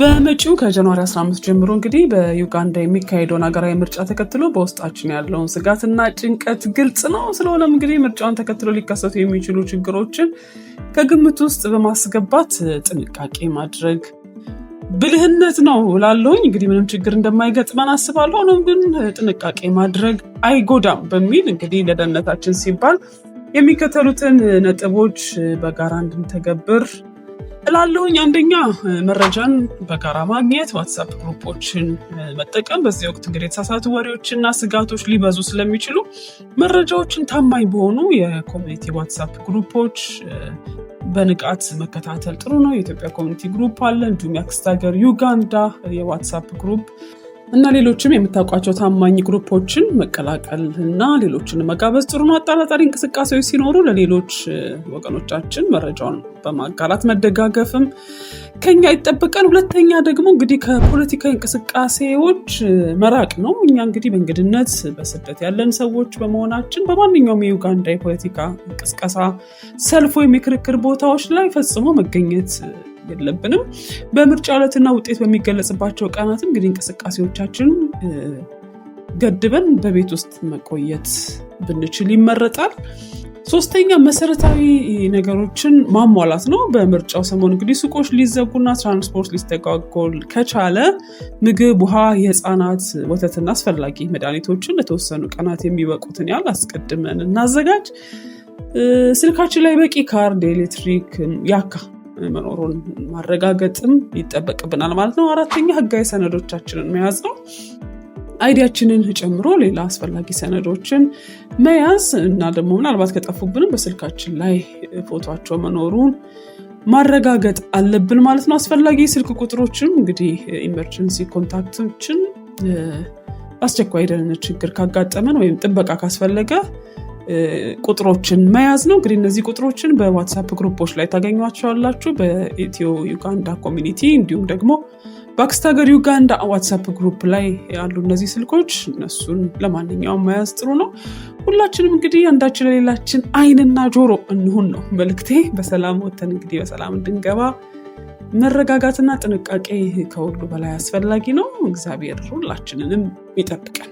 በመጪው ከጃንዋሪ 15 ጀምሮ እንግዲህ በዩጋንዳ የሚካሄደውን ሀገራዊ ምርጫ ተከትሎ በውስጣችን ያለውን ስጋትና ጭንቀት ግልጽ ነው። ስለሆነም እንግዲህ ምርጫውን ተከትሎ ሊከሰቱ የሚችሉ ችግሮችን ከግምት ውስጥ በማስገባት ጥንቃቄ ማድረግ ብልህነት ነው እላለሁኝ። እንግዲህ ምንም ችግር እንደማይገጥመን አስባለሁ። ሆኖም ግን ጥንቃቄ ማድረግ አይጎዳም በሚል እንግዲህ ለደህንነታችን ሲባል የሚከተሉትን ነጥቦች በጋራ እንድንተገብር እላለሁኝ። አንደኛ፣ መረጃን በጋራ ማግኘት፣ ዋትስአፕ ግሩፖችን መጠቀም። በዚህ ወቅት እንግዲህ የተሳሳቱ ወሬዎችና ስጋቶች ሊበዙ ስለሚችሉ መረጃዎችን ታማኝ በሆኑ የኮሚኒቲ ዋትስአፕ ግሩፖች በንቃት መከታተል ጥሩ ነው። የኢትዮጵያ ኮሚኒቲ ግሩፕ አለ፣ እንዲሁም የአክስት ሀገር ዩጋንዳ የዋትስአፕ ግሩፕ እና ሌሎችም የምታውቋቸው ታማኝ ግሩፖችን መቀላቀል እና ሌሎችን መጋበዝ ጥሩ ነው። አጠራጣሪ እንቅስቃሴዎች ሲኖሩ ለሌሎች ወገኖቻችን መረጃውን በማጋራት መደጋገፍም ከኛ ይጠበቃል። ሁለተኛ ደግሞ እንግዲህ ከፖለቲካዊ እንቅስቃሴዎች መራቅ ነው። እኛ እንግዲህ በእንግድነት በስደት ያለን ሰዎች በመሆናችን በማንኛውም የዩጋንዳ የፖለቲካ እንቅስቃሴ ሰልፍ ወይም የክርክር ቦታዎች ላይ ፈጽሞ መገኘት የለብንም። በምርጫ ዕለትና ውጤት በሚገለጽባቸው ቀናት እንግዲህ እንቅስቃሴዎቻችን ገድበን በቤት ውስጥ መቆየት ብንችል ይመረጣል። ሶስተኛ፣ መሰረታዊ ነገሮችን ማሟላት ነው። በምርጫው ሰሞን እንግዲህ ሱቆች ሊዘጉና ትራንስፖርት ሊስተጓጎል ከቻለ ምግብ፣ ውሃ፣ የህፃናት ወተትና አስፈላጊ መድኃኒቶችን ለተወሰኑ ቀናት የሚበቁትን ያህል አስቀድመን እናዘጋጅ። ስልካችን ላይ በቂ ካርድ፣ ኤሌክትሪክ ያካ መኖሩን ማረጋገጥም ይጠበቅብናል ማለት ነው። አራተኛ፣ ህጋዊ ሰነዶቻችንን መያዝ ነው። አይዲያችንን ጨምሮ ሌላ አስፈላጊ ሰነዶችን መያዝ እና ደግሞ ምናልባት ከጠፉብንም በስልካችን ላይ ፎቶቸው መኖሩን ማረጋገጥ አለብን ማለት ነው። አስፈላጊ ስልክ ቁጥሮችም እንግዲህ ኢመርጀንሲ ኮንታክቶችን አስቸኳይ ደህንነት ችግር ካጋጠመን ወይም ጥበቃ ካስፈለገ ቁጥሮችን መያዝ ነው። እንግዲህ እነዚህ ቁጥሮችን በዋትስአፕ ግሩፖች ላይ ታገኟቸዋላችሁ። በኢትዮ ዩጋንዳ ኮሚኒቲ እንዲሁም ደግሞ በአክስት ሀገር ዩጋንዳ ዋትስአፕ ግሩፕ ላይ ያሉ እነዚህ ስልኮች፣ እነሱን ለማንኛውም መያዝ ጥሩ ነው። ሁላችንም እንግዲህ አንዳችን ለሌላችን አይንና ጆሮ እንሁን ነው መልክቴ። በሰላም ወተን እንግዲህ በሰላም እንድንገባ መረጋጋትና ጥንቃቄ ከሁሉ በላይ አስፈላጊ ነው። እግዚአብሔር ሁላችንንም ይጠብቀን።